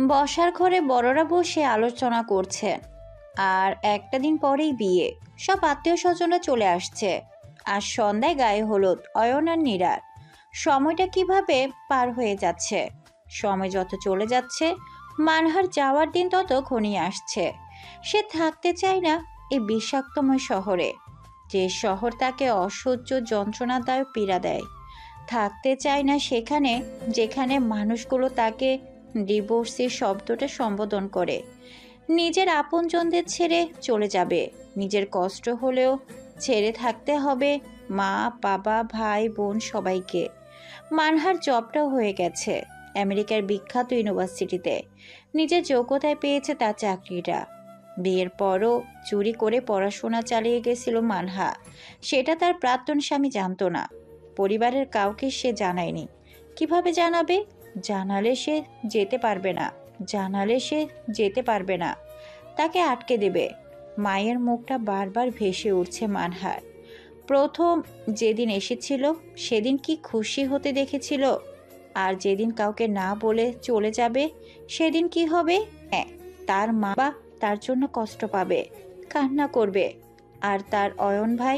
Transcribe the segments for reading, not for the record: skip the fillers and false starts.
বসার ঘরে বড়রা বসে আলোচনা করছেন। আর একটা দিন পরেই বিয়ে, সব আত্মীয় স্বজনরা চলে আসছে। আর সন্ধ্যায় গায়ে হলুদ অয়ন আর নীরার। সময়টা কিভাবে পার হয়ে যাচ্ছে। সময় যত চলে যাচ্ছে মানহার যাওয়ার দিন তত ঘনিয়ে আসছে। সে থাকতে চায় না এই বিষাক্তময় শহরে, যে শহর তাকে অসহ্য যন্ত্রণাদায়ক পীড়া দেয়। থাকতে চায় না সেখানে যেখানে মানুষগুলো তাকে ডিভোর্সের শব্দটা সম্বোধন করে। নিজের আপনজনদের ছেড়ে চলে যাবে, নিজের কষ্ট হলেও ছেড়ে থাকতে হবে মা বাবা ভাই বোন সবাইকে। মানহার জবটাও হয়ে গেছে আমেরিকার বিখ্যাত ইউনিভার্সিটিতে। নিজের যোগ্যতায় পেয়েছে তার চাকরিটা। বিয়ের পরও চুরি করে পড়াশোনা চালিয়ে গেছিল মানহা। সেটা তার প্রাক্তন স্বামী জানতো না। পরিবারের কাউকে সে জানায়নি। কিভাবে জানাবে? জানালে সে যেতে পারবে না, জানালে সে যেতে পারবে না, তাকে আটকে দেবে। মায়ের মুখটা বারবার ভেসে উঠছে মানহার। প্রথম যেদিন এসেছিল সেদিন কি খুশি হতে দেখেছিল, আর যেদিন কাউকে না বলে চলে যাবে সেদিন কি হবে? হ্যাঁ, তার মা বা তার জন্য কষ্ট পাবে, কান্না করবে। আর তার অয়ন ভাই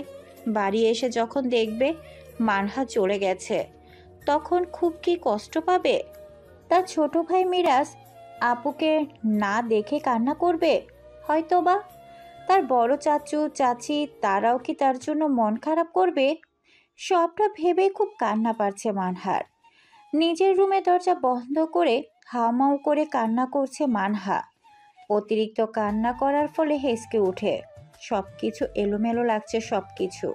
বাড়ি এসে যখন দেখবে মানহা চলে গেছে, তখন খুব কি কষ্ট পাবে। তার ছোট ভাই মিরাজ আপুকে না দেখে কান্না করবে হয়তোবা। তার বড় চাচু চাচি তারাও কি তার জন্য মন খারাপ করবে? সবটা ভেবে খুব কান্না পাচ্ছে মানহার। নিজের রুমে দরজা বন্ধ করে হাউমাউ করে কান্না করছে মানহা। অতিরিক্ত কান্না করার ফলে হেসকে ওঠে। সবকিছু এলোমেলো লাগছে। সবকিছু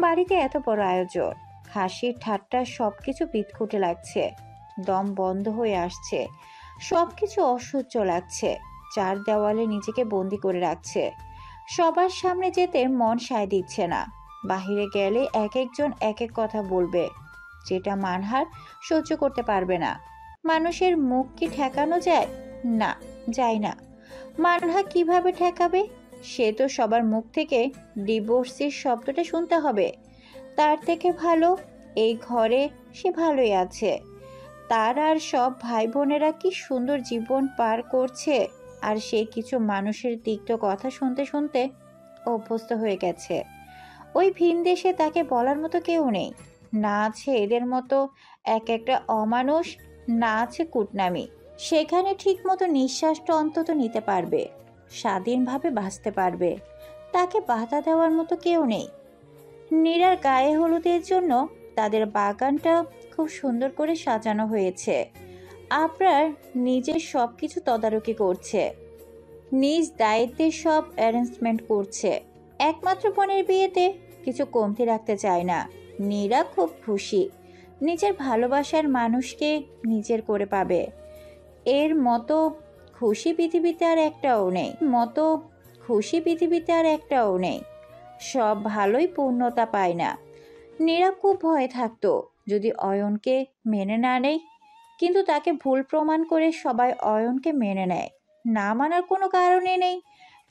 বাড়িতে এত বড় আয়োজন, হাসি ঠাট্টা সবকিছু বিদঘুটে লাগছে। দম বন্ধ হয়ে আসছে। সবকিছু অসহ্য লাগছে। চার দেওয়ালে নিজেকে বন্দি করে রাখছে। সবার সামনে যেতে মন সায় দিচ্ছে না। বাহিরে গেলে এক একজন এক এক কথা বলবে, যেটা মানহার সহ্য করতে পারবে না। মানুষের মুখ কি ঠেকানো যায়? না, যায় না। মানহা কিভাবে ঠেকাবে? সে তো সবার মুখ থেকে ডিভোর্সের শব্দটা শুনতে হবে। তার থেকে ভালো এই ঘরে সে ভালোই আছে। তার আর সব ভাই বোনেরা কি সুন্দর জীবন পার করছে, আর সে কিছু মানুষের তিক্ত কথা শুনতে শুনতে অভ্যস্ত হয়ে গেছে। ওই ভিন দেশে তাকে বলার মতো কেউ নেই। না আছে এদের মতো এক একটা অমানুষ, না আছে কুটনামি। সেখানে ঠিক মতো নিঃশ্বাসটা অন্তত নিতে পারবে, স্বাধীনভাবে বাঁচতে পারবে। তাকে বাধা দেওয়ার মতো কেউ নেই। নীরার গায়ে হলুদের জন্য তাদের বাগানটা খুব সুন্দর করে সাজানো হয়েছে। আপনার নিজের সব কিছু তদারকি করছে, নিজ দায়িত্বে সব অ্যারেঞ্জমেন্ট করছে। একমাত্র বোনের বিয়েতে কিছু কমতি রাখতে চায় না। নীরা খুব খুশি নিজের ভালোবাসার মানুষকে নিজের করে পাবে। এর মতো খুশি পৃথিবীতে আর একটাও নেই, মতো খুশি পৃথিবীতে আর একটাও নেই। সব ভালোই পূর্ণতা পায় না। নীরা খুব ভয়ে থাকতো যদি অয়নকে মেনে না নেয়, কিন্তু তাকে ভুল প্রমাণ করে সবাই অয়নকে মেনে নেয়। না মানার কোনো কারণে নেই,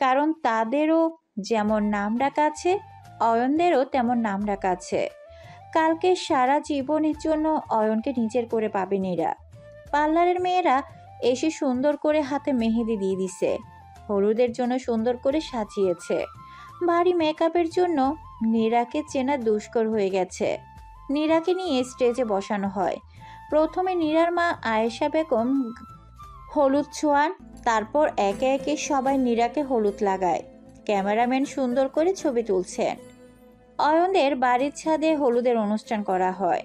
কারণ তাদেরও যেমন নাম ডাক আছে, অয়নদেরও তেমন নাম ডাক আছে। কালকে সারা জীবনের জন্য অয়নকে নিজের করে পাবে নীরা। পার্লারের মেয়েরা এসে সুন্দর করে হাতে মেহেদি দিয়ে দিছে, হলুদের জন্য সুন্দর করে সাজিয়েছে। ভারী মেকআপের জন্য নীরাকে চেনা দুষ্কর হয়ে গেছে। নীরাকে নিয়ে স্টেজে বসানো হয়। প্রথমে নীরার মা আয়েশা বেগম হলুদ ছোঁয়ান, তারপর একে একে সবাই নীরাকে হলুদ লাগায়। ক্যামেরাম্যান সুন্দর করে ছবি তুলছেন। অয়নদের বাড়ির ছাদে হলুদের অনুষ্ঠান করা হয়।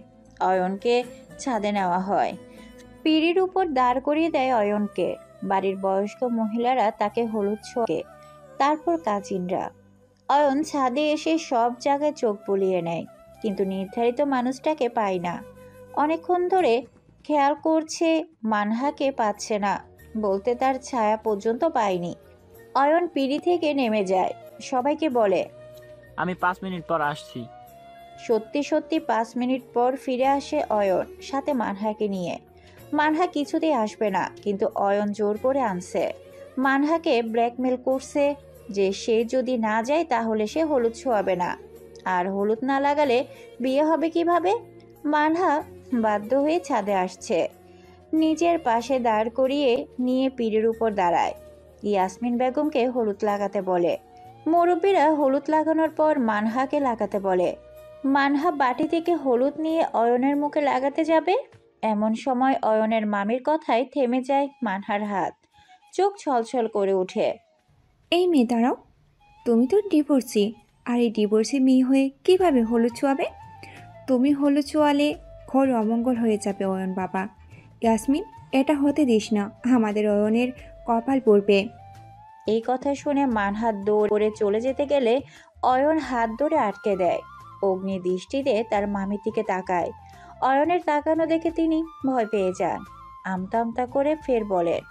অয়নকে ছাদে নেওয়া হয়, পিঁড়ির উপর দাঁড় করিয়ে দেয় অয়নকে। বাড়ির বয়স্ক মহিলারা তাকে হলুদ ছোঁয়ে, তারপর কাজিনরা। অয়ন ছাদে এসে সব জায়গায় চোখ বুলিয়ে নেয়, কিন্তু নির্ধারিত মানুষটাকে পায় না। অনেকক্ষণ ধরে খেয়াল করছে, মানহাকে পাচ্ছে না, বলতে তার ছায়া পর্যন্ত পায়নি। অয়ন পিঁড়ি থেকে নেমে যায়, সবাইকে বলে, আমি 5 মিনিট পর আসছি। সত্যি সত্যি 5 মিনিট পর ফিরে আসে অয়ন, সাথে মানহাকে নিয়ে। মানহা কিছুতেই আসবে না, কিন্তু অয়ন জোর করে আনছে। মানহাকে ব্ল্যাকমেল করছে যে সে যদি না যায় তাহলে সে হলুদ ছোঁয়াবে না, আর হলুদ না লাগালে বিয়ে হবে কিভাবে। মানহা বাধ্য হয়ে ছাদে আসছে। নিজের পাশে দাঁড় করিয়ে নিয়ে পিঠের উপর দাঁড়ায়। ইয়াসমিন বেগমকে হলুদ লাগাতে বলে। মুরব্বীরা হলুদ লাগানোর পর মানহাকে লাগাতে বলে। মানহা বাটি থেকে হলুদ নিয়ে অয়নের মুখে লাগাতে যাবে, এমন সময় অয়নের মামির কথায় থেমে যায় মানহার হাত। চোখ ছলছল করে ওঠে। এই মেয়ে দাঁড়াও, তুমি তো ডিভোর্সি, আর এই ডিভোর্সি মেয়ে হয়ে কিভাবে হলুদ ছোঁয়াবে? তুমি হলুদ ছোঁয়ালে ঘর অমঙ্গল হয়ে যাবে অয়ন বাবা। ইয়াসমিন, এটা হতে দিস না, আমাদের অয়নের কপাল পড়বে। এই কথা শুনে মানহা দৌড়ে চলে যেতে গেলে অয়ন হাত ধরে আটকে দেয়। অগ্নি দৃষ্টিতে তার মামির দিকে তাকায়। অয়নের তাকানো দেখে তিনি ভয় পেয়ে যান। আমতা আমতা করে ফের বলেন,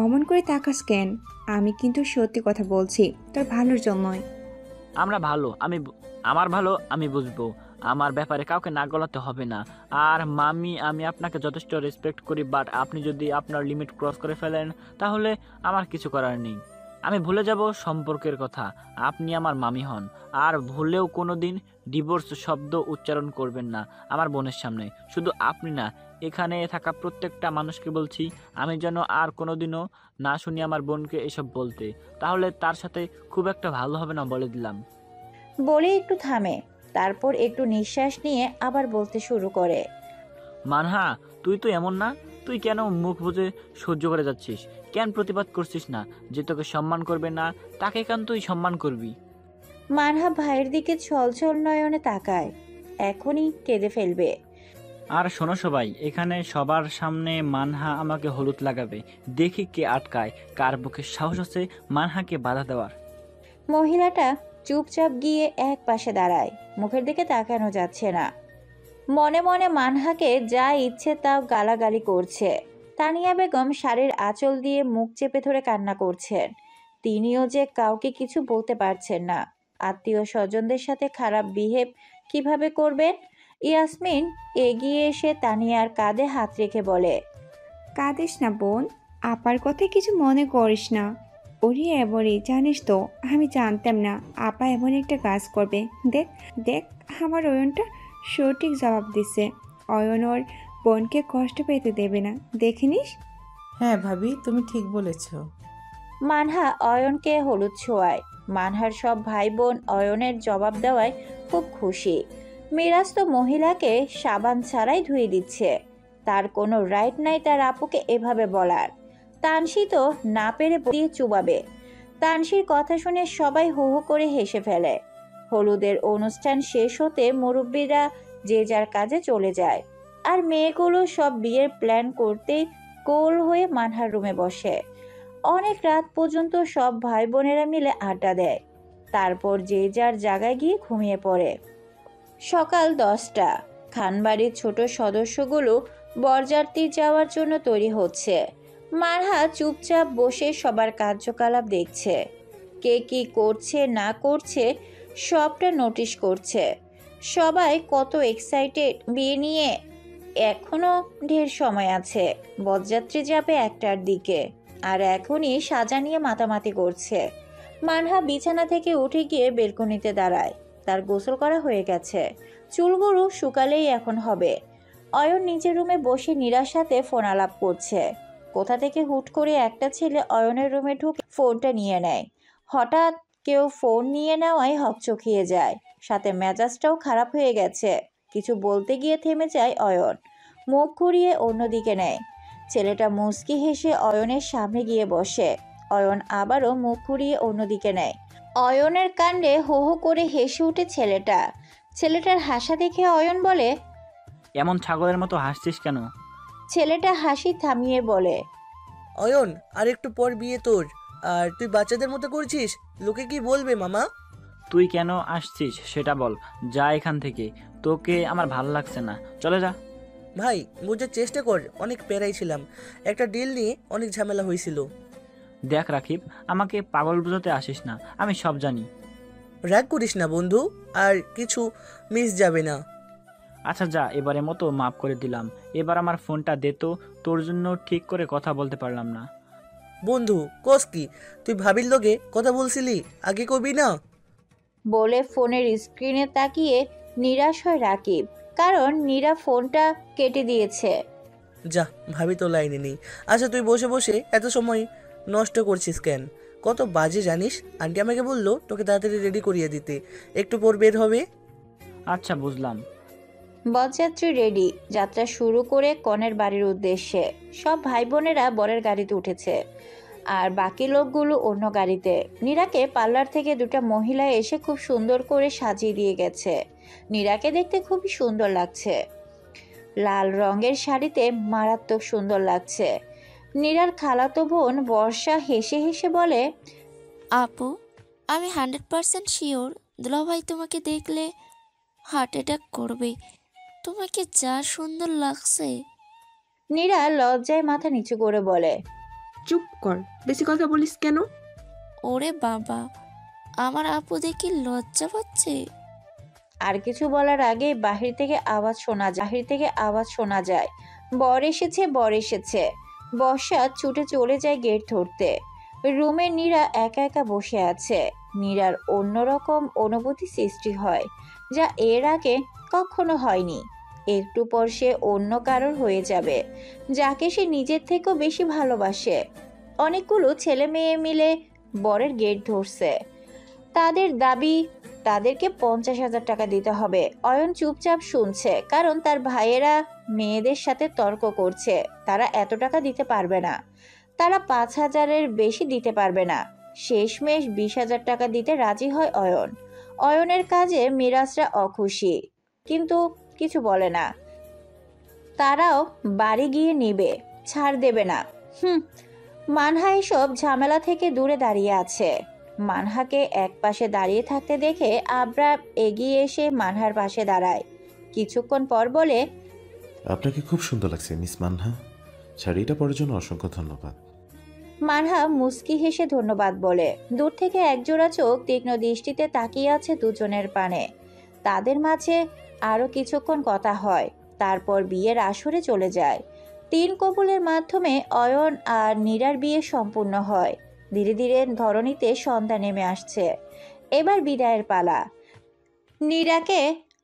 অমন করে তাকাস কেন? আমি কিন্তু সত্যি কথা বলছি, তোর ভালোর জন্যই। আমরা ভালো, আমার ভালো আমি বুঝবো। আমার ব্যাপারে কাউকে না গলাতে হবে না। আর মামি, আমি আপনাকে যথেষ্ট রেসপেক্ট করি, বাট আপনি যদি আপনার লিমিট ক্রস করে ফেলেন তাহলে আমার কিছু করার নেই। আমি ভুলে যাব সম্পর্কের কথা। আপনি আমার মামি হন। আর ভুলেও কোনো দিন ডিভোর্স শব্দ উচ্চারণ করবেন না আমার বোনের সামনে। শুধু আপনি না, এখানে থাকা প্রত্যেকটা মানুষকে বলছি, আমি যেন আর কোনোদিনও না শুনি আমার বোনকে এসব বলতে। তাহলে তার সাথে খুব একটা ভালো হবে না, বলে দিলাম। বলে একটু থামে, তারপর একটু নিঃশ্বাস নিয়ে আবার বলতে শুরু করে। মানহা, তুই তো এমন না। তুই কেন মুখ বুজে সহ্য করে যাচ্ছিস? কেন প্রতিবাদ করছিস না? যে তোকে সম্মান করবে না তাকে কেন তুই সম্মান করবি? মানহা ভাইয়ের দিকে ছলছল নয়নে তাকায়, এখনই কেঁদে ফেলবে। আর শোনো সবাই, এখানে সবার সামনে মানহা আমাকে হলুদ লাগাবে। দেখি কে আটকায়, কার বুকে সাহস আছে মানহাকে বাধা দেওয়ার। মহিলাটা চুপচাপ গিয়ে এক পাশে দাঁড়ায়, মুখের দিকে তাকানো যাচ্ছে না। মনে মনে মানহাকে যা ইচ্ছে তা গালাগালি করছে। তানিয়া বেগম শাড়ির আঁচল দিয়ে মুখ চেপে ধরে কান্না করছেন। তিনিও যে কাউকে কিছু বলতে পারছেন না। আত্মীয় স্বজনদের সাথে খারাপ বিহেভ কিভাবে করবেন? ইয়াসমিন এগিয়ে এসে তানিয়ার কাঁধে হাত রেখে বলে, কাঁদিস না বোন, আপার কথা কিছু মনে করিস না। ওরি এবারই জানিস তো, আমি জানতাম না আপা এমন একটা কাজ করবে। দেখ দেখ, আমার অয়নটা সঠিক জবাব দিচ্ছে। অয়ন ওর বোনকে কষ্ট পেতে দেবে না, দেখিনিস? হ্যাঁ ভাবি, তুমি ঠিক বলেছ। মানহা অয়নকে হলুদ ছোঁয়ায়। মানহার সব ভাই বোন অয়নের জবাব দেওয়ায় খুব খুশি। মিরাজ তো মহিলাকে সাবান ছাড়াই ধুয়ে দিচ্ছে। তার কোনো রাইট নাই তার আপুকে এভাবে বলার। তানসি তো না পেরে দিয়ে চুবাবে। তানসির কথা শুনে সবাই হো হো করে হেসে ফেলে। হলুদের অনুষ্ঠান শেষ হতে মুরব্বীরা যে যার কাজে চলে যায়। আর মেয়েগুলো সব বিয়ের প্ল্যান করতে গোল হয়ে মানহার রুমে বসে। অনেক রাত পর্যন্ত সব ভাই বোনেরা মিলে আড্ডা দেয়। তারপর যে যার জায়গায় গিয়ে ঘুমিয়ে পড়ে। সকাল 10টা। খানবাড়ির ছোট সদস্যগুলো বরযাত্রী যাওয়ার জন্য তৈরি হচ্ছে। মানহা চুপচাপ বসে সবার কার্যকলাপ দেখছে। কে কি করছে না করছে সবটা নোটিশ করছে। সবাই কত এক্সাইটেড বিয়ে নিয়ে। এখনো ঢের সময় আছে। বরযাত্রী যাবে 1টার দিকে, আর এখনই সাজা নিয়ে মাতামাতি করছে। মানহা বিছানা থেকে উঠে গিয়ে বেলকনিতে দাঁড়ায়। তার গোসল করা হয়ে গেছে, চুলগুলো শুকালেই এখন হবে। অয়ন নিজের রুমে বসে নীরার সাথে ফোন আলাপ করছে। কোথা থেকে হুট করে একটা ছেলে অয়নের রুমে ঢুকে ফোনটা নিয়ে নেয়। হঠাৎ কেউ ফোন নিয়ে নেওয়ায় হকচকিয়ে যায়, সাথে মেজাজটাও খারাপ হয়ে গেছে। কিছু বলতে গিয়ে থেমে যায় অয়ন, মুখ ঘুরিয়ে অন্যদিকে নেয়। ছেলেটা মুচকি হেসে অয়নের সামনে গিয়ে বসে। অয়ন আবারও মুখ ঘুরিয়ে অন্যদিকে নেয়। অয়নের কাণ্ডে হো হো করে হেসে উঠে ছেলেটা। ছেলেটার হাসা দেখে অয়ন বলে, এমন ছাগলের মতো হাসছিস কেন? ছেলেটা হাসি থামিয়ে বলে, অয়ন, আর একটু পর বিয়ে তোর, আর তুই বাচ্চাদের মতো করছিস। লোকে কি বলবে মামা? তুই কেন আসছিস সেটা বল। যা এখান থেকে, তোকে আমার ভালো লাগছে না, চলে যা। ভাই, বোঝার চেষ্টা কর, অনেক পেরাই ছিলাম। একটা ডিল নিয়ে অনেক ঝামেলা হয়েছিল। দেখ রাকিব, আমাকে পাগল বোঝাতে আসিস না, আমি সব জানি। রাগ করিস না বন্ধু, আর কিছু মিস যাবে না। আচ্ছা যা, এবারের মতো মাফ করে দিলাম। এবার আমার ফোনটা দে তো, তোর জন্য ঠিক করে কথা বলতে পারলাম না। বন্ধু কস কি? তুই ভাবির লগে কথা বলছিলি, আগে কবি না? বলে ফোনের স্ক্রিনে তাকিয়ে নিরাশ হয় রাকিব, কারণ নীরা ফোনটা কেটে দিয়েছে। যা, ভাবি তো লাইনে নেই। আচ্ছা তুই বসে বসে এত সময় নষ্ট করছিস কেন? কত বাজে জানিস? আন্টি আমাকে বললো তোকে তাড়াতাড়ি রেডি করিয়ে দিতে, একটু পর বের হবে। আচ্ছা বুঝলাম। বরযাত্রী রেডি, যাত্রা শুরু করে কনের বাড়ির উদ্দেশ্যে। সব ভাই বোনেরা বরের গাড়িতে উঠেছে, আর বাকি লোকগুলো অন্য গাড়িতে। নীরাকে পার্লার থেকে দুটো মহিলা এসে খুব সুন্দর করে সাজিয়ে দিয়ে গেছে। নীরাকে দেখতে খুবই সুন্দর লাগছে, লাল রঙের শাড়িতে মারাত্মক সুন্দর লাগছে। নীরার খালাতো বোন বর্ষা হেসে হেসে বলে, আপু, আমি 100% শিওর দুলাভাই তোমাকে দেখলে হার্ট অ্যাটাক করবে। তোমাকে যা সুন্দর লাগছে। নীরা লজ্জায় মাথা নিচু করে বলে, চুপ কর, বেশি কথা বলিস কেন? ওরে বাবা, আমার আপু দেখি লজ্জা পাচ্ছে। আর কিছু বলার আগে বাহির থেকে আওয়াজ শোনা যায়, বর এসেছে, বর এসেছে। বর্ষা ছুটে চলে যায় গেট ধরতে। রুমে নীরা একা একা বসে আছে। নীরার অন্যরকম অনুভূতি সৃষ্টি হয়, যা এর আগে কখনো হয়নি। একটু পর সে অন্য কারোর হয়ে যাবে, যাকে সে নিজের থেকেও বেশি ভালোবাসে। অনেকগুলো ছেলে মেয়ে মিলে বরের গেট ধরছে। তাদের দাবি তাদেরকে 50,000 টাকা দিতে হবে। অয়ন চুপচাপ শুনছে, কারণ তার ভাইয়েরা মেয়েদের সাথে তর্ক করছে। তারা এত টাকা দিতে পারবে না, তারা 5,000-এর বেশি দিতে পারবে না। শেষমেশ 20,000 টাকা দিতে রাজি হয় অয়ন। অয়নের কাজে মিরাজরা অখুশি, কিন্তু কিছু বলে না। তারাও বাড়ি গিয়ে নিবে, ছাড় দেবে না। মানহা এসব ঝামেলা থেকে দূরে দাঁড়িয়ে আছে। মানহাকে এক পাশে দাঁড়িয়ে থাকতে দেখে আবরার এগিয়ে এসে মানহার পাশে দাঁড়ায়। কিছুক্ষণ পর বলে, আপনাকে খুব সুন্দর লাগছে মিস মানহা। শাড়িটা পরার জন্য অসংখ্য ধন্যবাদ। মানহা মুস্কি হেসে ধন্যবাদ বলে। দূর থেকে একজোড়া চোখ তীক্ষ্ণ দৃষ্টিতে তাকিয়ে আছে দুজনের পানে। তাদের মাঝে আরো কিছুক্ষণ কথা হয়, তারপর বিয়ের আসরে চলে যায়। 3 কবুলের মাধ্যমে অয়ন আর নীরার বিয়ে সম্পূর্ণ হয়। ধীরে ধীরে ধরণীতে সন্ধ্যা নেমে আসছে। এবার বিদায়ের পালা। নীরাকে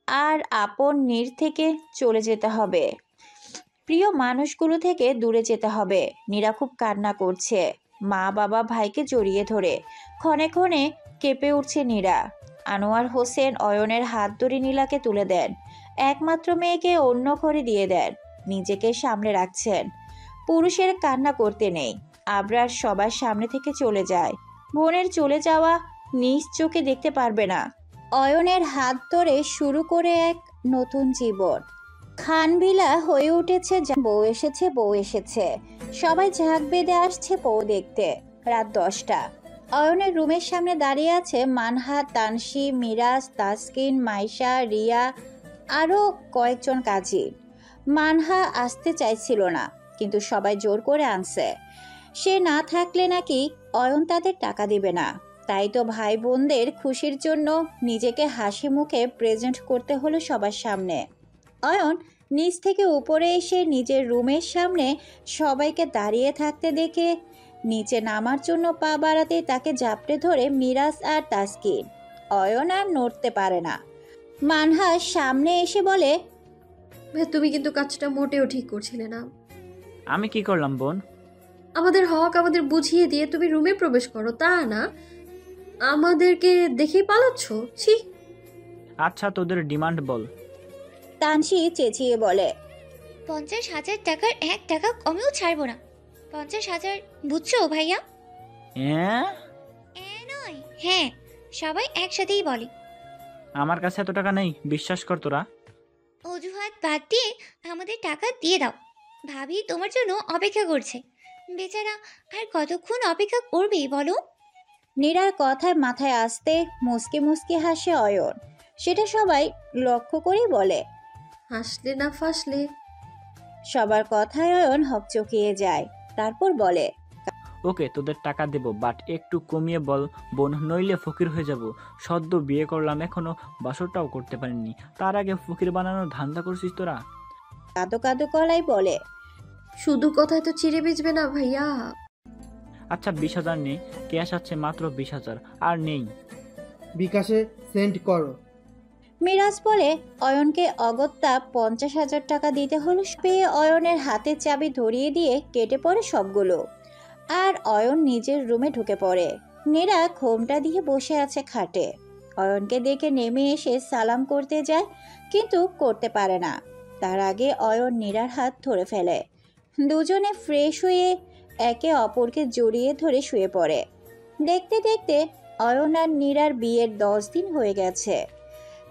আর আপন নীর থেকে চলে যেতে হবে, প্রিয় মানুষগুলো থেকে দূরে যেতে হবে। নীরা খুব কান্না করছে। মা বাবা ভাইকে জড়িয়ে ধরে ক্ষণে ক্ষণে কেঁপে উঠছে নীরা। আনোয়ার হোসেন অয়নের হাত ধরে নীলাকে তুলে দেন, একমাত্র মেয়েকে অন্য ঘরে দিয়ে দেন। নিজেকে সামলে রাখছেন, পুরুষের কান্না করতে নেই। আবরার সবার সামনে থেকে চলে যায়। বোনের চলে যাওয়া নিজ চোখে দেখতে পারবে না। অয়নের হাত ধরে শুরু করে এক নতুন জীবন। খানবিলা হয়ে উঠেছে, বউ এসেছে, বউ এসেছে। সবাই ঝাঁক বেঁধে আসছে বউ দেখতে। রাত 10টা। অয়নের রুমের সামনে দাঁড়িয়ে আছে মানহা, তানসি, মিরাজ, তাসকিন, মাইশা, রিয়া, আরও কয়েকজন কাজী। মানহা আসতে চাইছিল না, কিন্তু সবাই জোর করে আনছে। সে না থাকলে নাকি অয়ন তাদের টাকা দিবে না। তাই তো ভাই বোনদের খুশির জন্য নিজেকে হাসি মুখে প্রেজেন্ট করতে হলো সবার সামনে। অয়ন নিচ থেকে উপরে এসে নিজের রুমের সামনে সবাইকে দাঁড়িয়ে থাকতে দেখে নিচে নামার জন্য পা বাড়াতে তাকে জাপটে ধরে মিরাজ আর তাসকিন। অয়ন আর নড়তে পারে না। মানহা সামনে এসে বলে, ভাই তুমি কিন্তু কাজটা মোটেও ঠিক করছিলে না। আমি কি করলাম বোন? আমাদের হক আমাদের বুঝিয়ে দিয়ে তুমি রুমে প্রবেশ করো, তা না আমাদেরকে দেখেই পালাচ্ছ। ছি। আচ্ছা তোদের ডিমান্ড বল। তানসি চেঁচিয়ে বলে, 50,000 টাকার 1 টাকা কমেও ছাড়বো না। 50,000, বুঝছো ভাইয়া? হ্যাঁ, নয়, হ্যাঁ, সবাই একসাথেই বলে। আমার কাছে এত টাকা নেই, বিশ্বাস কর তোরা। অজুহাত বাদ দিয়ে আমাদের টাকা দিয়ে দাও। ভাবি তোমার জন্য অপেক্ষা করছে। বেচারা আর কতক্ষণ অপেক্ষা করবে বলো? নীরার কথায় মাথায় আসতে মুসকে মুসকে হাসে অয়ন। সেটা সবাই লক্ষ্য করেই বলে। হাসলে না ফাসলে। সবার কথায় অয়ন হকচকিয়ে যায়, তারপর বলে, ওকে তোদের টাকা দেব, বাট একটু কমিয়ে বল বোন, নইলে ফকির হয়ে যাব। সদ্য বিয়ে করলাম, এখনো বাসরটাও করতে পারিনি, তার আগে ফকির বানানোর ধান্দা করছিস তোরা? কাঁদো কাঁদো গলায় বলে, শুধু কথায় তো চিড়ে বেচবে না ভাইয়া। আচ্ছা 20,000 নেই, ক্যাশ আছে মাত্র 20,000, আর নেই। বিকাশে সেন্ড করো। মিরাজ বলে অয়নকে অগত্যা 50,000 টাকা দিতে হলো। পেয়ে অয়নের হাতে চাবি ধরিয়ে দিয়ে কেটে পড়ে সবগুলো। আর অয়ন নিজের রুমে ঢুকে পড়ে। নীরা ঘোমটা দিয়ে বসে আছে খাটে। অয়নকে দেখে নেমে এসে সালাম করতে যায়, কিন্তু করতে পারে না। তার আগে অয়ন নীরার হাত ধরে ফেলে। দুজনে ফ্রেশ হয়ে একে অপরকে জড়িয়ে ধরে শুয়ে পড়ে। দেখতে দেখতে অয়ন আর নীরার বিয়ের 10 দিন হয়ে গেছে।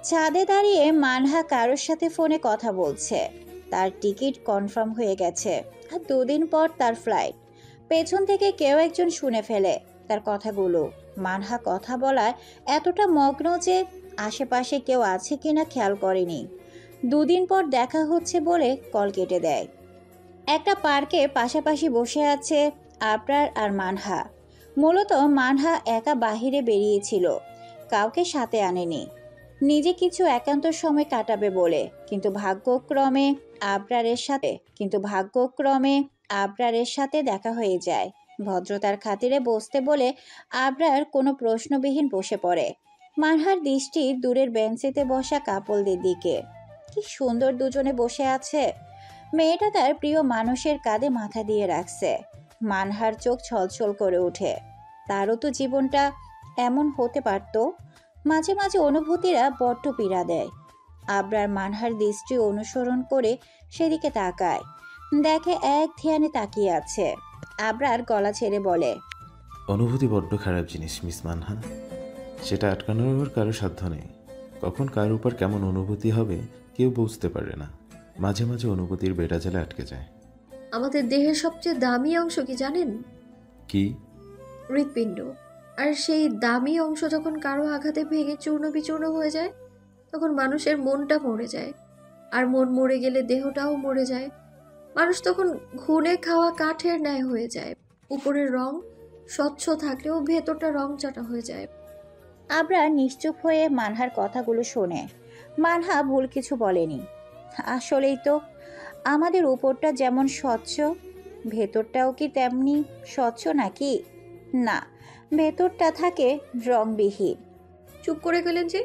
ছাদে দাঁড়িয়ে মানহা কারোর সাথে ফোনে কথা বলছে। তার টিকিট কনফার্ম হয়ে গেছে আর 2 দিন পর তার ফ্লাইট। পেছন থেকে কেউ একজন শুনে ফেলে তার কথাগুলো। মানহা কথা বলায় এতটা মগ্ন যে আশেপাশে কেউ আছে কিনা খেয়াল করেনি। 2 দিন পর দেখা হচ্ছে বলে কল কেটে দেয়। একটা পার্কে পাশাপাশি বসে আছে আবরার আর মানহা। মূলত মানহা একা বাহিরে বেরিয়েছিল, কাউকে সাথে আনেনি, নিজে কিছু একান্ত সময় কাটাবে বলে। কিন্তু ভাগ্যক্রমে আবরারের সাথে দেখা হয়ে যায়। ভদ্রতার খাতিরে বসতে বলে আবরার কোনো প্রশ্নবিহীন বসে পড়ে। মানহার দৃষ্টি দূরের বেঞ্চিতে বসা কাপলদের দিকে। কি সুন্দর দুজনে বসে আছে। মেয়েটা তার প্রিয় মানুষের কাঁধে মাথা দিয়ে রাখছে। মানহার চোখ ছলছল করে ওঠে। তারও তো জীবনটা এমন হতে পারত। মাঝে মাঝে অনুভূতিরা বড্ড পীড়া দেয়। আবরার মানহার দৃষ্টি অনুসরণ করে সেদিকে তাকায়, দেখে এক ধ্যানে তাকিয়ে আছে। আবরার গলা ছেড়ে বলে, অনুভূতি বড্ড খারাপ জিনিস মিস মানহা, সেটা আটকানোর কারো সাধ্য নেই। কখন কার উপর কেমন অনুভূতি হবে কেউ বুঝতে পারে না। মাঝে মাঝে অনুভূতির বেড়া জালে আটকে যায়। আমাদের দেহের সবচেয়ে দামি অংশ কি জানেন? কি? হৃৎপিণ্ড। আর সেই দামি অংশ যখন কারো আঘাতে ভেঙে চূর্ণ বিচূর্ণ হয়ে যায়, তখন মানুষের মনটা মরে যায়। আর মন মরে গেলে দেহটাও মরে যায়। মানুষ তখন ঘুণে খাওয়া কাঠের ন্যায় হয়ে যায়। উপরের রং স্বচ্ছ থাকলেও ভেতরটা রং চাটা হয়ে যায়। আবরার নিশ্চুপ হয়ে মানহার কথাগুলো শোনে। মানহা ভুল কিছু বলেনি। আসলেই তো, আমাদের উপরটা যেমন স্বচ্ছ, ভেতরটাও কি তেমনি স্বচ্ছ নাকি? না, ভেতরটা থাকে রংবিহীন। চুপ করে গেলেন যে?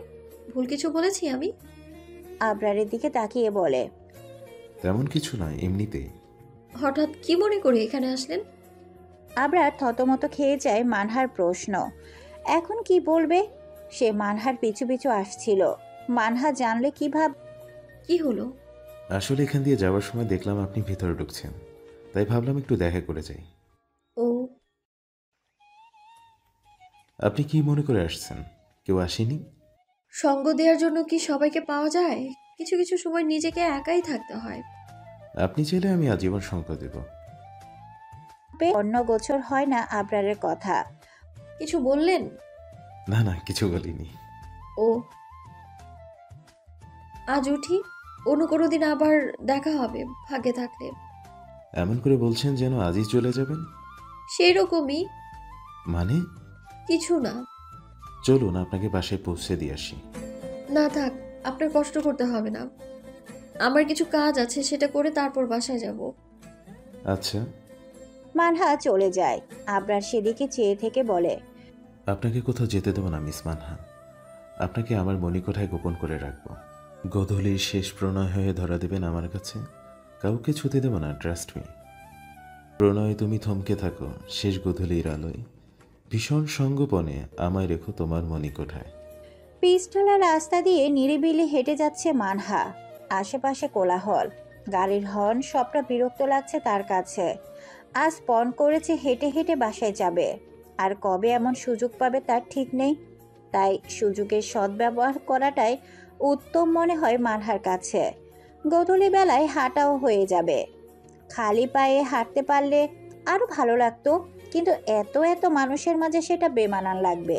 ভুল কিছু বলেছি আমি? আবরারের দিকে তাকিয়ে বলে, তেমন কিছু নয়, এমনিতেই। হঠাৎ কি মনে করে এখানে আসলেন? আবরার থতমত খেয়ে যায় মানহার প্রশ্ন। এখন কি বলবে? সে মানহার পিছু পিছু আসছিল। মানহা জানলে কি হলো? আসলে এখান দিয়ে যাওয়ার সময় দেখলাম আপনি ভেতরে ঢুকছেন, তাই ভাবলাম একটু দেখা করে যাই। ও, আপনি কি মনে করে আসছেন? কেউ আসেনি? সঙ্গ দেওয়ার জন্য কি সবাইকে পাওয়া যায়? কিছু কিছু সময় নিজেকে একাই থাকতে হয়। আপনি চাইলে আমি আজীবন সঙ্গ দেব। অন্য গোছর হয় না আবরারের কথা। কিছু বললেন? না না, কিছু বলিনি। ও, আজ উঠি, অন্য কোনো দিন আবার দেখা হবে ভাগ্যে থাকলে। এমন করে বলছেন যেন আজই চলে যাবেন। সেই রকমই। মানে? কিছু না। চলুন আপনাকে বাসায় পৌঁছে দিয়ে আসি। না থাক, আপনার কষ্ট করতে হবে না। আমার কিছু কাজ আছে, সেটা করে তারপর বাসায় যাব। আচ্ছা। মানহা চলে যায়। আবরার সেদিকে চেয়ে থেকে বলে, আপনাকে কোথাও যেতে দেব না মিস মানহা। আপনাকে আমার মণিকোঠায় গোপন করে রাখবো। গোধূলির শেষ প্রণয় হয়ে ধরা দেবেন আমার কাছে। কাউকে ছুতে দেব না, ট্রাস্ট মি। প্রণয় তুমি থমকে থাকো শেষ গোধূলির আলোয়। ভীষণ সঙ্গোপনে আমায় রেখো তোমার মণিকোঠায়। পিচঢালা রাস্তা দিয়ে নিরিবিলি হেঁটে যাচ্ছে মানহা। আশেপাশে কোলাহল, গাড়ির হর্ন, সবটা বিরক্ত লাগছে তার কাছে। আজ পণ করেছে হেঁটে হেঁটে বাসায় যাবে, আর কবে এমন সুযোগ পাবে তার ঠিক নেই। তাই সুযোগের সদ্ব্যবহার করাটাই উত্তম মনে হয় মানহার কাছে। গোধূলি বেলায় হাঁটাও হয়ে যাবে। খালি পায়ে হাঁটতে পারলে আরো ভালো লাগতো, কিন্তু এত এত মানুষের মাঝে সেটা বেমানান লাগবে।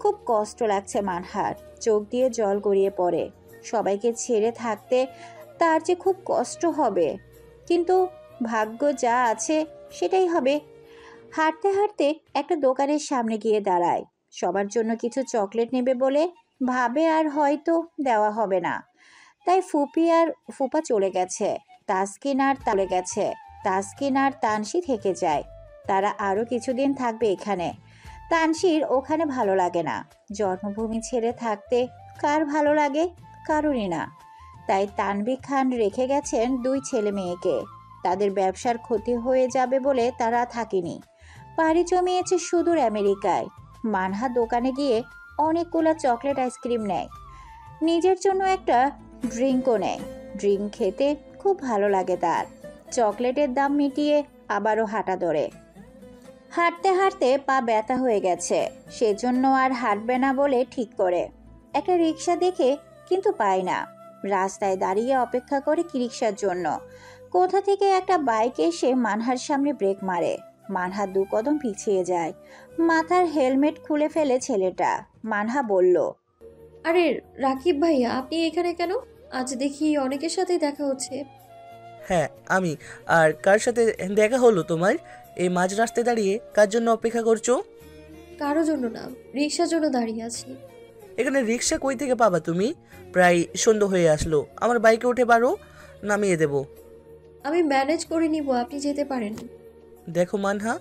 খুব কষ্ট লাগছে মানহার। চোখ দিয়ে জল গড়িয়ে পড়ে। সবাইকে ছেড়ে থাকতে তার যে খুব কষ্ট হবে, কিন্তু ভাগ্য যা আছে সেটাই হবে। হাঁটতে হাঁটতে একটা দোকানের সামনে গিয়ে দাঁড়ায়। সবার জন্য কিছু চকলেট নেবে বলে ভাবে, আর হয়তো দেওয়া হবে না। তাই ফুপা চলে গেছে। তাসকিন আর তানসি থেকে যায়। তারা আরো কিছুদিন থাকবে এখানে। তানসির ওখানে ভালো লাগে না। জন্মভূমি ছেড়ে থাকতে কার ভালো লাগে? কারোরই না। তাই তানভীর খান রেখে গেছেন 2 ছেলে মেয়েকে। তাদের ব্যবসার ক্ষতি হয়ে যাবে বলে তারা থাকেনি। পাড়ি জমিয়েছে সুদূর আমেরিকায়। মানহা দোকানে গিয়ে অনেকগুলো চকলেট আইসক্রিম নেয়, নিজের জন্য একটা ড্রিঙ্কও নেয়। ড্রিঙ্ক খেতে খুব ভালো লাগে তার। চকলেটের দাম মিটিয়ে আবারও হাঁটা ধরে। হাঁটতে হাঁটতে পা ব্যথা হয়ে গেছে, সেজন্য আর হাঁটবে না বলে ঠিক করে। একটা রিক্সা দেখে কিন্তু পায় না। রাস্তায় দাঁড়িয়ে অপেক্ষা করে কি রিক্সার জন্য। কোথা থেকে একটা বাইক এসে মানহার সামনে ব্রেক মারে। মানহা 2 কদম পিছিয়ে যায়। মাথার হেলমেট খুলে ফেলে ছেলেটা। মানহা বলল, আরে রাকিব ভাইয়া, আপনি এখানে কেন? আজ দেখি অনেকের সাথে দেখা হচ্ছে। হ্যাঁ আমি। আর কার সাথে দেখা হলো তোমার? এই মাঝ রাস্তায় দাঁড়িয়ে কার জন্য অপেক্ষা করছো? কারো জন্য না, রিক্সার জন্য দাঁড়িয়ে আছি। এখানে রিক্সা কই থেকে পাবা তুমি? প্রায় সন্ধ্যা হয়ে আসলো। আমার বাইকে উঠে পারো, নামিয়ে দেব। আমি ম্যানেজ করে নিব, আপনি যেতে পারেন। দেখো মানহা,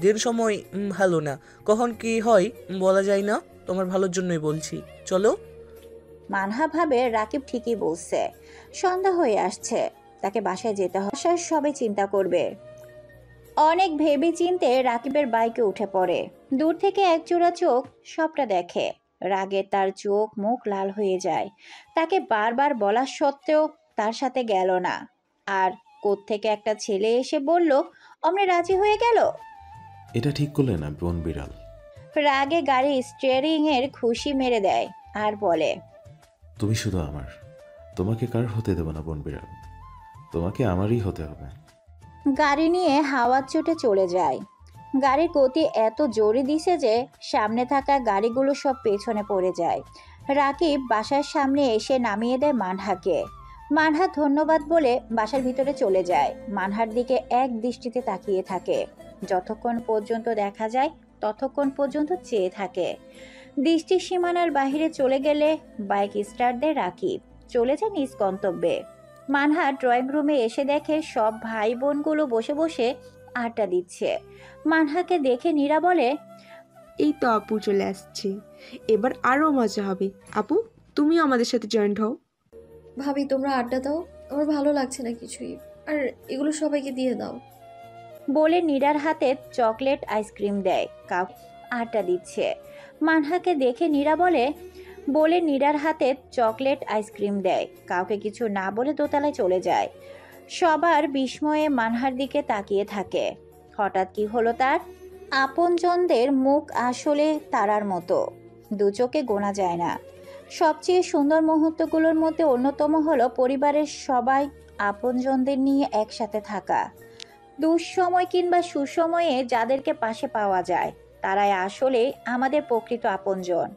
দিন সময় ভালো না, কখন কি হয় বলা যায় না। তোমার ভালোর জন্যই বলছি, চলো। মানহা ভাবে রাকিব ঠিকই বলছে। সন্ধ্যা হয়ে আসছে, তাকে বাসায় যেতে হবে। বাসায় সবাই চিন্তা করবে। অনেক ভেবে চিন্তে রাকিবের বাইকে উঠে পড়ে। দূর থেকে একজোড়া চোখ সবটা দেখে। রাগে তার চোখ মুখ লাল হয়ে যায়। তাকে বারবার বলা সত্ত্বেও তার সাথে গেল না। আর কোত্থেকে একটা ছেলে এসে বলল, অমনি রাজি হয়ে গেল। এটা ঠিক করলে না বোন বিড়াল? রাগে গাড়ি স্টিয়ারিং এর খুশি মেরে দেয় আর বলে, তুমি শুধু আমার, তোমাকে কার হতে দেব না বোন বিড়াল, তোমাকে আমারই হতে হবে। গাড়ি নিয়ে হাওয়ার চোটে চলে যায়। গাড়ির গতি এত জোরে দিছে যে সামনে থাকা গাড়িগুলো সব পেছনে পড়ে যায়। রাকিব বাসার সামনে এসে নামিয়ে দেয় মানহাকে। মানহা ধন্যবাদ বলে বাসার ভিতরে চলে যায়। মানহার দিকে এক দৃষ্টিতে তাকিয়ে থাকে। যতক্ষণ পর্যন্ত দেখা যায় ততক্ষণ পর্যন্ত চেয়ে থাকে। দৃষ্টির সীমানার বাহিরে চলে গেলে বাইক স্টার্ট দেয় রাকিব। চলে যায় নিজ গন্তব্যে। মানহা ড্রয়িং রুমে এসে দেখে সব ভাই বোনগুলো বসে বসে আড্ডা দিচ্ছে। মানহাকে দেখে নীরা বলে, এই তো আপু চলে আসছে, এবার আরো মজা হবে। আপু, তুমিও আমাদের সাথে জয়েন্ট হও। ভাবি তোমরা আড্ডা দাও, আমার ভালো লাগছে না কিছুই। আর এগুলো সবাইকে দিয়ে দাও। বলে নীরার হাতে চকলেট আইসক্রিম দেয়। কাউ আড্ডা দিচ্ছে। মানহাকে দেখে নীরা বলে নীরার হাতে চকলেট আইসক্রিম দেয়। কাউকে কিছু না বলে দোতলায় চলে যায়। সবার বিস্ময়ে মানহার দিকে তাকিয়ে থাকে। হঠাৎ কি হলো তার? আপনজনদের মুখ আসলে তারার মতো, দু চোখে গোনা যায় না। সবচেয়ে সুন্দর মুহূর্তগুলোর মধ্যে অন্যতম হলো পরিবারের সবাই আপনজনদের নিয়ে একসাথে থাকা। দুঃসময় কিংবা সুসময়ে যাদেরকে পাশে পাওয়া যায় তারাই আসলে আমাদের প্রকৃত আপনজন।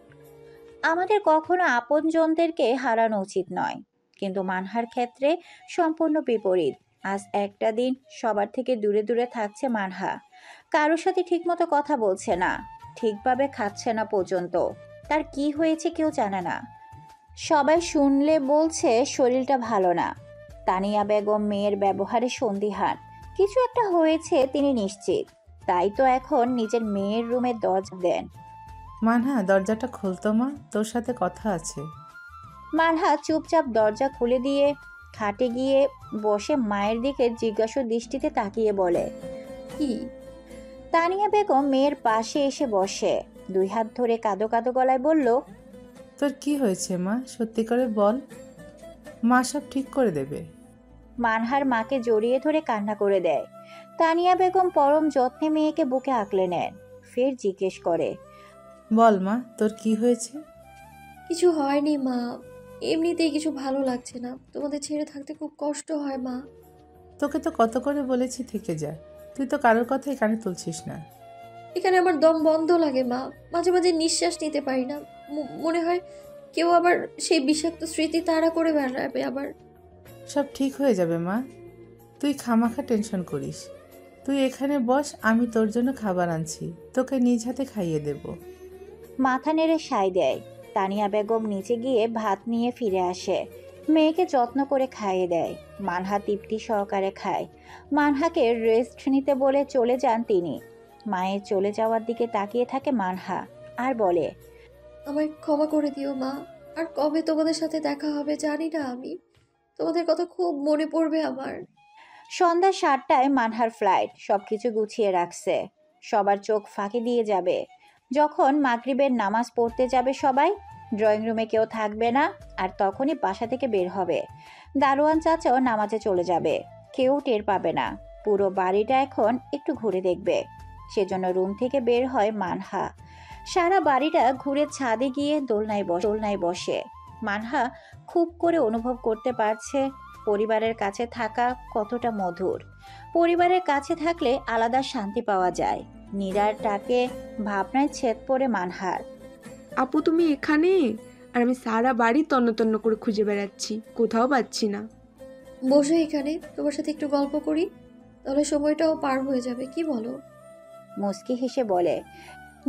আমাদের কখনো আপনজনদেরকে হারানো উচিত নয়, কিন্তু মানহার ক্ষেত্রে সম্পূর্ণ বিপরীত। আজ একটা দিন সবার থেকে দূরে দূরে থাকছে মানহা। কারোর সাথে ঠিকমতো কথা বলছে না, ঠিকভাবে খাচ্ছে না পর্যন্ত। তার কি হয়েছে কেউ জানে না। সবাই শুনলে বলছে শরীরটা ভালো না। তানিয়া বেগম মেয়ের ব্যবহারে সন্দিহান। কিছু একটা হয়েছে তিনি নিশ্চিত। তাই তো এখন নিজের মেয়ের রুমের দরজা দেন। মানহা, দরজাটা খুলতো মা, তোর সাথে কথা আছে। মানহা চুপচাপ দরজা খুলে দিয়ে খাটে গিয়ে বসে মায়ের দিকে জিজ্ঞাসা দৃষ্টিতে তাকিয়ে বলে, কি? তানিয়া বেগম মেয়ের পাশে এসে বসে 2 হাত ধরে কাঁদো কাঁদো গলায় বলল, তোর কি হয়েছে মা, সত্যি করে বল, মা সব ঠিক করে দেবে। মানহার মাকে জড়িয়ে ধরে কান্না করে দেয়। তানিয়া বেগম পরম যত্নে মেয়েকে বুকে আঁকলে নেন। ফের জিজ্ঞেস করে, বল মা, তোর কি হয়েছে? কিছু হয়নি মা, এমনিতেই কিছু ভালো লাগছে না। তোমাদের ছেড়ে থাকতে খুব কষ্ট হয় মা। তোকে তো কত করে বলেছি থেকে যা, তুই তো কারোর কথাই কানে তুলছিস না। এখানে আমার দম বন্ধ লাগে মা, মাঝে মাঝে নিঃশ্বাস নিতে পারি না। মনে হয় কেউ আবার সেই বিষাক্ত স্মৃতি তাড়া করে বেড়াবে আবার। সব ঠিক হয়ে যাবে মা, তুই খামাখা টেনশন করিস। তুই এখানে বস, আমি তোর জন্য খাবার আনছি, তোকে নিজ হাতে খাইয়ে দেব। মাথা নেড়ে সায় দেয়। তানিয়া বেগম নিচে গিয়ে ভাত নিয়ে ফিরে আসে। মেয়েকে যত্ন করে খাইয়ে দেয়। মানহা তৃপ্তি সহকারে খায়। মানহাকে রেস্ট নিতে বলে চলে যান তিনি। মায়ের চলে যাওয়ার দিকে তাকিয়ে থাকে মানহা আর বলে, আমায় ক্ষমা করে দিও মা, আর কবে তোমাদের সাথে দেখা হবে জানি না আমি। তোমাদের কথা খুব মনে পড়বে আমার। সন্ধ্যা 7টায় মানহার ফ্লাইট, সবকিছু গুছিয়ে রাখছে। সবার চোখ ফাঁকি দিয়ে যাবে যখন মাগরিবের নামাজ পড়তে যাবে সবাই। ড্রয়িং রুমে কেউ থাকবে না, আর তখনই বাসা থেকে বের হবে। দারোয়ান চাচাও নামাজে চলে যাবে, কেউ টের পাবে না। পুরো বাড়িটা এখন একটু ঘুরে দেখবে, সেজন্য রুম থেকে বের হয় মানহা। সারা বাড়িটা ঘুরে ছাদে গিয়ে দোলনায় বসে। মানহা খুব করে অনুভব করতে পারছে পরিবারের কাছে থাকা কতটা মধুর। পরিবারের কাছে থাকলে আলাদা শান্তি পাওয়া যায়। নীরার টাকে ভাবনায় ছেদ পড়ে মানহার। আপু তুমি এখানে? আর আমি সারা বাড়ি তন্ন তন্ন করে খুঁজে বেড়াচ্ছি, কোথাও পাচ্ছি না। বসে এখানে তোমার সাথে একটু গল্প করি, তাহলে সময়টাও পার হয়ে যাবে, কি বলো? মুস্কি হেসে বলে।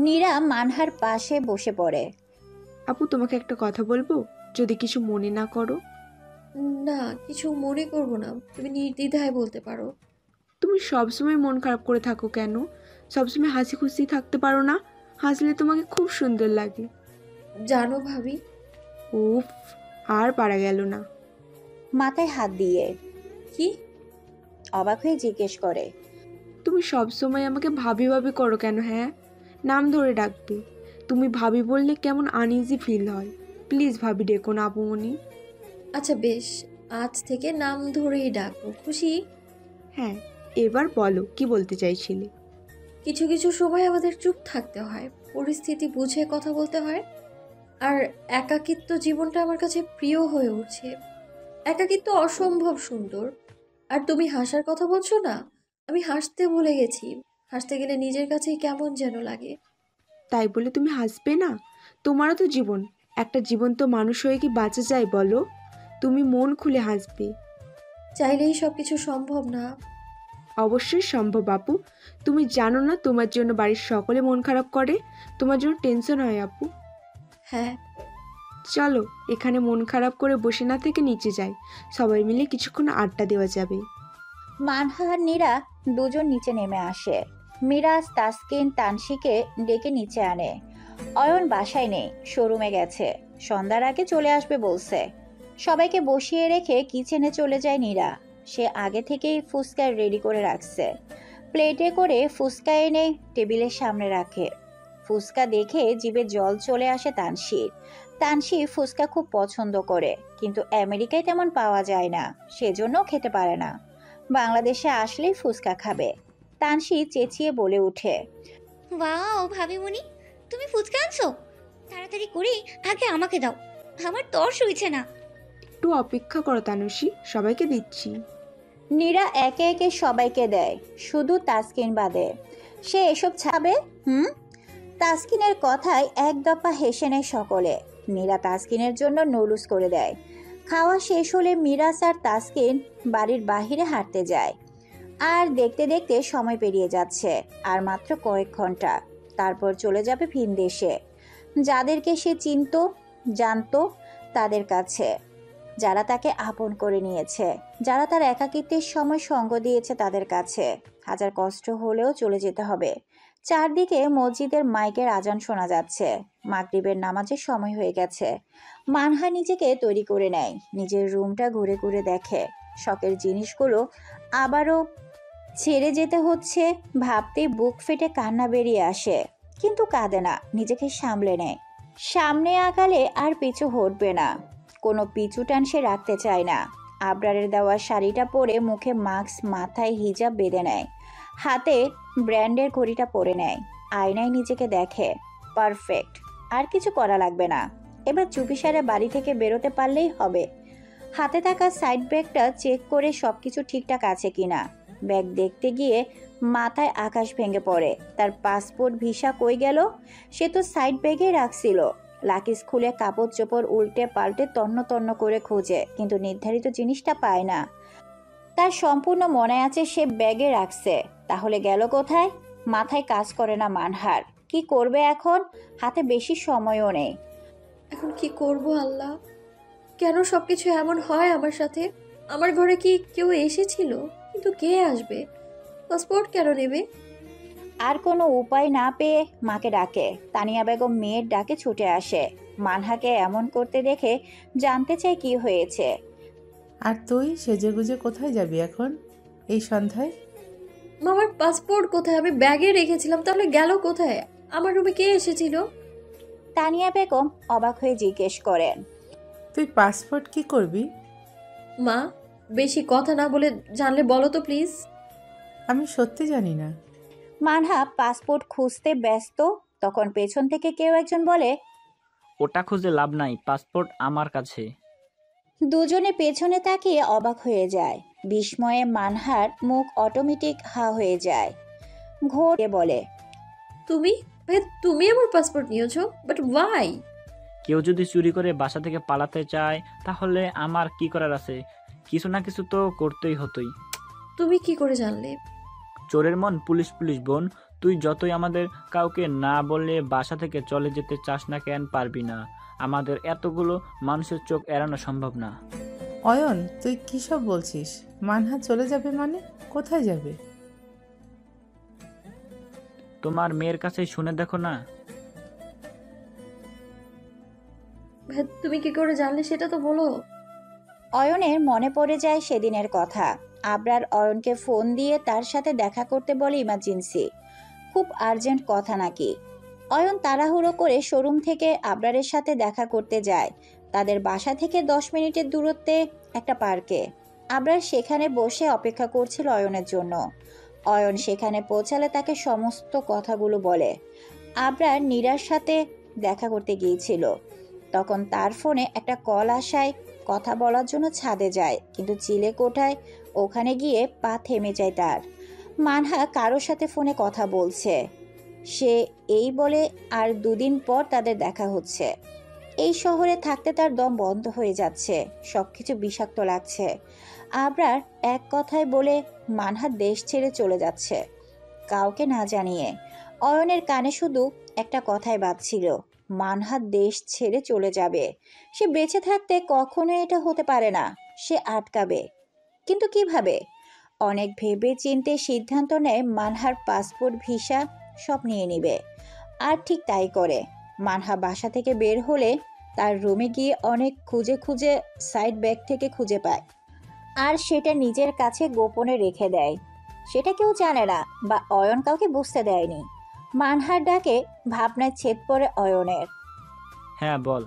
নীরা মানহার পাশে বসে পড়ে। আপু তোমাকে একটা কথা বলবো, যদি কিছু মনে না করো। না, কিছু মনে করব না, তুমি নির্দ্বিধায় বলতে পারো। তুমি সবসময় মন খারাপ করে থাকো কেন? সবসময় হাসি খুশি থাকতে পারো না? হাসলে তোমাকে খুব সুন্দর লাগে। জানো ভাবি। উফ, আর পারা গেল না। মাথায় হাত দিয়ে কি? অবাক হয়ে জিজ্ঞেস করে। তুমি সবসময় আমাকে ভাবি ভাবি করো কেন? হ্যাঁ, নাম ধরে ডাকবে। তুমি ভাবি বললে কেমন আনইজি ফিল হয়। প্লিজ ভাবি ডেকো না আপুমনি। আচ্ছা বেশ, আজ থেকে নাম ধরেই ডাকবো, খুশি? হ্যাঁ, এবার বলো কি বলতে চাইছিলে। কিছু কিছু সময় আমাদের চুপ থাকতে হয়, পরিস্থিতি বুঝে কথা বলতে হয়। আর একাকিত্ব জীবনটা আমার কাছে প্রিয় হয়ে উঠছে। একাকিত্ব অসম্ভব সুন্দর। আর তুমি হাসার কথা বলছো না, আমি হাসতে ভুলে গেছি। হাসতে গেলে নিজের কাছেই কেমন যেন লাগে। তাই বলে তুমি হাসবে না? তোমারও তো জীবন, একটা জীবন্ত মানুষ হয়ে কি বাঁচা যায় বলো? তুমি মন খুলে হাসবে। চাইলেই সব কিছু সম্ভব না। অবশ্যই সম্ভব আপু। তুমি জানো না তোমার জন্য বাড়ির সকলে মন খারাপ করে, তোমার জন্য টেনশন হয় আপু। হ্যাঁ, চলো এখানে মন খারাপ করে বসে না থেকে নিচে যাই, সবাই মিলে কিছুক্ষণ আড্ডা দেওয়া যাবে। মানহা আর নীরা দুজন নিচে নেমে আসে। মিরাজ তাসকিন তানসিকে ডেকে নিচে আনে। অয়ন বাসায় নেই, শোরুমে গেছে, সন্ধ্যার আগে চলে আসবে বলছে। সবাইকে বসিয়ে রেখে কিচেনে চলে যায় নীরা। সে আগে থেকেই ফুচকা রেডি করে রাখছে। প্লেটে করে ফুচকা এনে টেবিলের সামনে রাখে। ফুচকা দেখে জিভে জল চলে আসে তানসির। তানসি ফুচকা খুব পছন্দ করে, কিন্তু আমেরিকায় তেমন পাওয়া যায় না, সেজন্য খেতে পারে না। বাংলাদেশে আসলেই ফুচকা খাবে। তানসি চেঁচিয়ে বলে উঠে, ওয়াও ভাবিমণি, তুমি ফুচকা আনছো? তাড়াতাড়ি করে আগে আমাকে দাও, আমার তর সইছে না। একটু অপেক্ষা করো তানুষি, সবাইকে দিচ্ছি। নীরা একে একে সবাইকে দেয়, শুধু তাসকিন বাদে। সে এসব ছাবে? তাসকিনের কথায় এক দফা হেসে নেয় সকলে। নীরা তাসকিনের জন্য নুডলস করে দেয়। খাওয়া শেষ হলে মিরাজ আর তাসকিন বাড়ির বাহিরে হাঁটতে যায়। আর দেখতে দেখতে সময় পেরিয়ে যাচ্ছে, আর মাত্র কয়েক ঘন্টা। তারপর চলে যাবে ভিন দেশে, যাদেরকে সে চিনতো জানতো, তাদের কাছে, যারা তাকে আপন করে নিয়েছে, যারা তার একাকিত্বের সময় সঙ্গ দিয়েছে, তাদের কাছে। হাজার কষ্ট হলেও চলে যেতে হবে। চারদিকে মসজিদের মাইকের আজান শোনা যাচ্ছে। মাগরিবের নামাজের সময় হয়ে গেছে। মানহা নিজেকে তৈরি করে নেয়, নিজের রুমটা ঘুরে ঘুরে দেখে। শখের জিনিসগুলো আবারও ছেড়ে যেতে হচ্ছে, ভাবতেই বুক ফেটে কান্না বেরিয়ে আসে। কিন্তু কাঁদে না, নিজেকে সামলে নেয়। সামনে আগালে আর পিছু হটবে না, কোনো পিছু টান সে রাখতে চায় না। আবরারের দেওয়া শাড়িটা পরে মুখে মাস্ক, মাথায় হিজাব বেঁধে নেয়, হাতে ব্র্যান্ডের ঘড়িটা পরে নেয়। আয়নায় নিজেকে দেখে, পারফেক্ট, আর কিছু করা লাগবে না। এবার চুপিসারে বাড়ি থেকে বেরোতে পারলেই হবে। হাতে থাকা সাইড ব্যাগটা চেক করে সবকিছু ঠিকঠাক আছে কিনা। ব্যাগ দেখতে গিয়ে মাথায় আকাশ ভেঙে পড়ে। তার পাসপোর্ট ভিসা কই গেল? সে তো সাইড ব্যাগে রাখছিল। লাকিজ খুলে কাপড় চোপড় উল্টে পাল্টে তন্ন তন্ন করে খোঁজে, কিন্তু নির্ধারিত জিনিসটা পায় না। তার সম্পূর্ণ মনে আছে সে ব্যাগে রাখছে, তাহলে গেল কোথায়? মাথায় কাজ করে না মানহার। কি করবে এখন? হাতে বেশি সময়ও নেই। এখন কি করব আল্লাহ? কেন সবকিছু এমন হয় আমার সাথে? আমার ঘরে কি কেউ এসেছিল? কিন্তু কে আসবে? পাসপোর্ট কেন নেবে? আর কোনো উপায় না পেয়ে মাকে ডাকে। তানিয়া বেগম মেয়ের ডাকে ছুটে আসে। মানহাকে এমন করতে দেখে জানতে চায় কি হয়েছে। আর তুই সেজেগুজে কোথায় যাবি এখন এই সন্ধ্যায়? মামার পাসপোর্ট কোথায়? আমি ব্যাগে রেখেছিলাম, তাহলে গেল কোথায়? আমার রুমে কে এসেছিল? তানিয়া বেগম অবাক হয়ে জিজ্ঞেস করেন। তুই পাসপোর্ট কি করবি? মা, বেশি কথা না বলে জানলে বলো তো প্লিজ। আমি সত্যি জানি না। মানহা পাসপোর্ট খুঁজতে ব্যস্ত, তখন পেছন থেকে কেউ একজন বলে, ওটা খুঁজে লাভ নাই, পাসপোর্ট আমার কাছে। দুজনে পেছনে তাকিয়ে অবাক হয়ে যায়। বিস্ময়ে মানহার মুখ অটোমেটিক হা হয়ে যায়। ঘোরে বলে, তুমি ভাই, তুমি আমার পাসপোর্ট নিয়েছো, বাট ওয়াই? কেউ যদি চুরি করে বাসা থেকে পালাতে চায় তাহলে আমার কি করার আছে? কিছু না কিছু তো করতেই হতোই। তুমি কি করে জানলে? চোরের মন পুলিশ পুলিশ বোন, তুই যতই আমাদের কাউকে না বলে বাসা থেকে চলে যেতে চাস না কেন, পারবি না। আমাদের এতগুলো মানুষের চোখ এড়ানো সম্ভব না। অয়ন, তুই কী সব বলছিস? মানহা চলে যাবে মানে? কোথায় যাবে? তোমার মেয়ের কাছে শুনে দেখো না। ভাই, তুমি কি করে জানলে সেটা তো বলো। অয়নের মনে পড়ে যায় সেদিনের কথা। আবরার অয়নকে ফোন দিয়ে তার সাথে দেখা করতে বলে ইমার্জেন্সি, খুব আর্জেন্ট কথা নাকি। অয়ন তাড়াহুড়ো করে শোরুম থেকে আবরারের সাথে দেখা করতে যায়। তাদের বাসা থেকে 10 মিনিটের দূরত্বে একটা পার্কে। আবরার সেখানে বসে অপেক্ষা করছিল অয়নের জন্য। অয়ন সেখানে পৌঁছালে তাকে সমস্ত কথাগুলো বলে। আবরার নীরার সাথে দেখা করতে গিয়েছিল, তখন তার ফোনে একটা কল আসায় কথা বলার জন্য ছাদে যায়, কিন্তু চিলে কোঠায় ওখানে গিয়ে পা থেমে যায় তার। মানহা কারোর সাথে ফোনে কথা বলছে, সে এই বলে আর 2 দিন পর তাদের দেখা হচ্ছে। এই শহরে থাকতে তার দম বন্ধ হয়ে যাচ্ছে, সবকিছু বিষাক্ত লাগছে। আবরার এক কথায় বলে মানহা দেশ ছেড়ে চলে যাচ্ছে, কাউকে না জানিয়ে। অয়নের কানে শুধু একটা কথাই বাজছিল, মানহা দেশ ছেড়ে চলে যাবে। সে বেঁচে থাকতে কখনোই এটা হতে পারে না, সে আটকাবে। কিন্তু কিভাবে? অনেক ভেবে চিন্তে সিদ্ধান্ত নেয় মানহার পাসপোর্ট, ভিসা সব নিয়ে নিবে। আর ঠিক তাই করে। মানহা বাসা থেকে বের হলে তার রুমে গিয়ে অনেক খুঁজে খুঁজে সাইড ব্যাগ থেকে খুঁজে পায়, আর সেটা নিজের কাছে গোপনে রেখে দেয়। সেটা কেউ জানে না, বা অয়ন কাউকে বুঝতে দেয়নি। মানহার ডাকে ভাবনায় ছেদ পড়ে অয়নের। হ্যাঁ বল।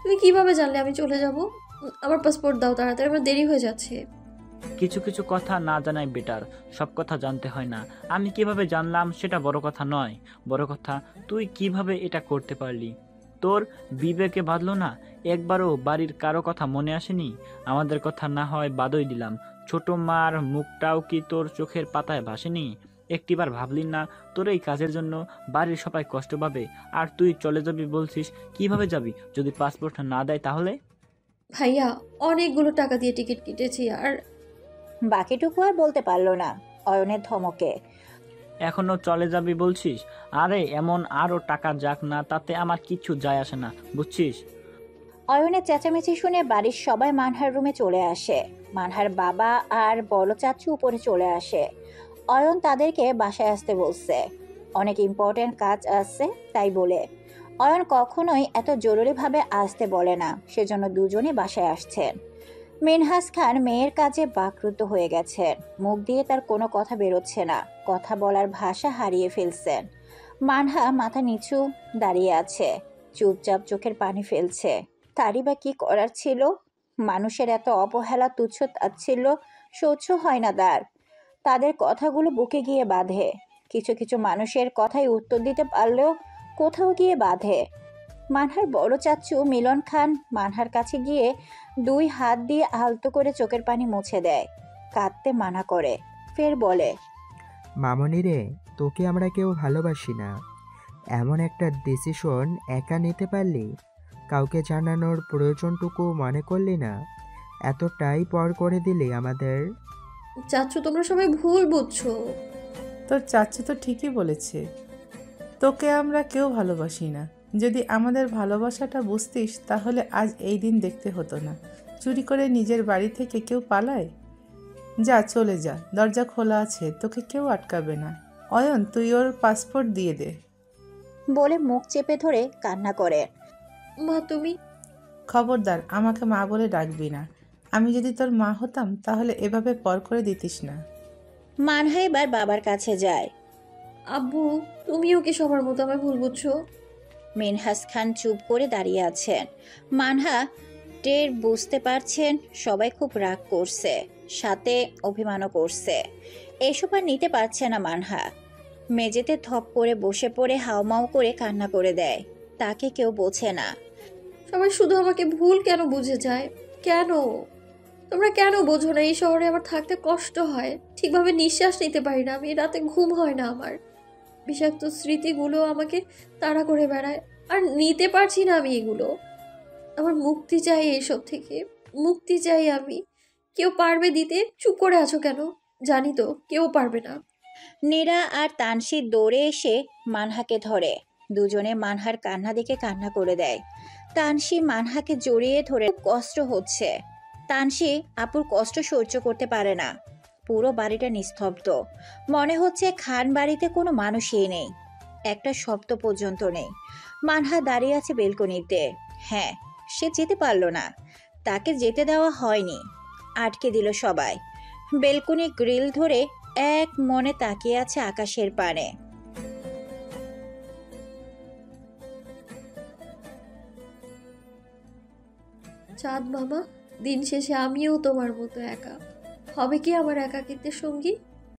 তুমি কিভাবে জানলে আমি চলে যাব? আমার পাসপোর্ট দাও তাড়াতাড়ি, আমার দেরি হয়ে যাচ্ছে। কিছু কিছু কথা না জানাই বেটার, সব কথা জানতে হয় না। আমি কিভাবে জানলাম সেটা বড় কথা নয়, বড় কথা তুই কিভাবে এটা করতে পারলি। তোর বিবেকে বাঁধলো না? একবারও বাড়ির কারো কথা মনে আসেনি? আমাদের কথা না হয় বাদই দিলাম, ছোট মার মুখটাও কি তোর চোখের পাতায় ভাসেনি? একটিবার ভাবলি না তোর এই কাজের জন্য বাড়ির সবাই কষ্ট পাবে? আর তুই চলে যাবি বলছিস, কিভাবে যাবি যদি পাসপোর্ট না দেয় তাহলে? ভাইয়া, অনেকগুলো টাকা দিয়ে টিকিট কেটেছি, আর বাকিটুকু আর বলতে পারলো না অয়নের ধমকে। এখনো চলে যাবি বলছিস? আরে এমন আরো টাকা যাক না, তাতে আমার কিচ্ছু যায় আসে না, বুঝছিস? অয়নের চেঁচামেচি শুনে বাড়ির সবাই মানহার রুমে চলে আসে। মানহার বাবা আর বড় চাচু উপরে চলে আসে। অয়ন তাদেরকে বাসায় আসতে বলছে, অনেক ইম্পর্টেন্ট কাজ আছে তাই বলে। অয়ন কখনোই এত জরুরিভাবে আসতে বলে না, সেজন্য দুজনে বাসায় আসছেন। মিনহাস খান মেয়ের কাজে বাকরুদ্ধ হয়ে গেছেন, মুখ দিয়ে তার কোনো কথা বেরোচ্ছে না, কথা বলার ভাষা হারিয়ে ফেলছেন। মানহা মাথা নিচু দাঁড়িয়ে আছে, চুপচাপ চোখের পানি ফেলছে। তারই বা কি করার ছিল? মানুষের এত অবহেলা, তুচ্ছ তাচ্ছিল্য সহ্য হয় না তার। তাদের কথাগুলো বুকে গিয়ে বাঁধে। কিছু কিছু মানুষের কথাই উত্তর দিতে পারলেও কোথাও গিয়ে বাঁধে। মানহার বড় চাচু মিলন খান মানহার কাছে গিয়ে 2 হাত দিয়ে আলতো করে চোখের পানি মুছে দেয়, কাঁদতে মানা করে। ফের বলে, মামনি রে, তোকে আমরা কেউ ভালোবাসি না। এমন একটা ডিসিশন একা নিতে পারলি? কাউকে জানানোর প্রয়োজনটুকু মনে করলি না? এতটাই পর করে দিলি আমাদের। চাচ্ছু, তোমরা সবাই ভুল বুঝছো। তোর চাচু তো ঠিকই বলেছে, তোকে আমরা কেউ ভালোবাসি না। যদি আমাদের ভালোবাসাটা বুঝতিস তাহলে আজ এই দিন দেখতে হতো না। চুরি করে নিজের বাড়ি থেকে কেউ পালায়? যা, চলে যা, দরজা খোলা আছে, তোকে কেউ আটকাবে না। অয়ন, তুই ওর পাসপোর্ট দিয়ে দে। বলে মুখ চেপে ধরে কান্না করে। মা তুমি। খবরদার আমাকে মা বলে ডাকবি না। আমি যদি তোর মা হতাম তাহলে এভাবে পর করে দিতিস না। মানহা এবার বাবার কাছে যায়। আব্বু, তুমিও কি সবার মতো আমায় ভুল বুঝছো? মিনহাস খান চুপ করে দাঁড়িয়ে আছেন। মানহা টের বুঝতে পারছেন সবাই খুব রাগ করছে, সাথে অভিমানও করছে। এসব আর নিতে পারছে না মানহা। মেঝেতে থপ করে বসে পড়ে হাউমাউ করে কান্না করে দেয়। তাকে কেউ বোঝে না। সবাই শুধু আমাকে ভুল কেন বুঝে যায়? কেন? তোমরা কেন বোঝো না এই শহরে আমার থাকতে কষ্ট হয়? ঠিকভাবে নিঃশ্বাস নিতে পারি না আমি, রাতে ঘুম হয় না আমার। বিষাক্ত স্মৃতিগুলো আমাকে তাড়া করে বেড়ায়, আর নিতে পারছি না আমি এগুলো। আমার মুক্তি চাই এসব থেকে, মুক্তি চাই আমি। কেউ পারবে দিতে? চুপ করে আছো কেন? জানি তো কেউ পারবে না। নীরা আর তানসি দৌড়ে এসে মানহাকে ধরে। দুজনে মানহার কান্না দেখে কান্না করে দেয়। তানসি মানহাকে জড়িয়ে ধরে। খুব কষ্ট হচ্ছে। তানসি আপুর কষ্ট সহ্য করতে পারে না। পুরো বাড়িটা নিস্তব্ধ। মনে হচ্ছে খান বাড়িতে কোনো মানুষই নেই। একটা শব্দ পর্যন্ত নেই। মানহা দাঁড়িয়ে আছে বেলকনিতে। হ্যাঁ, সে যেতে পারল না। তাকে যেতে দেওয়া হয়নি, আটকে দিল সবাই। বেলকনি গ্রিল ধরে এক মনে তাকিয়ে আছে আকাশের পানে। চাঁদ মামা, দিন শেষে আমিও তোমার মতো একা। হবে কি আমার একাকিত্বের সঙ্গী?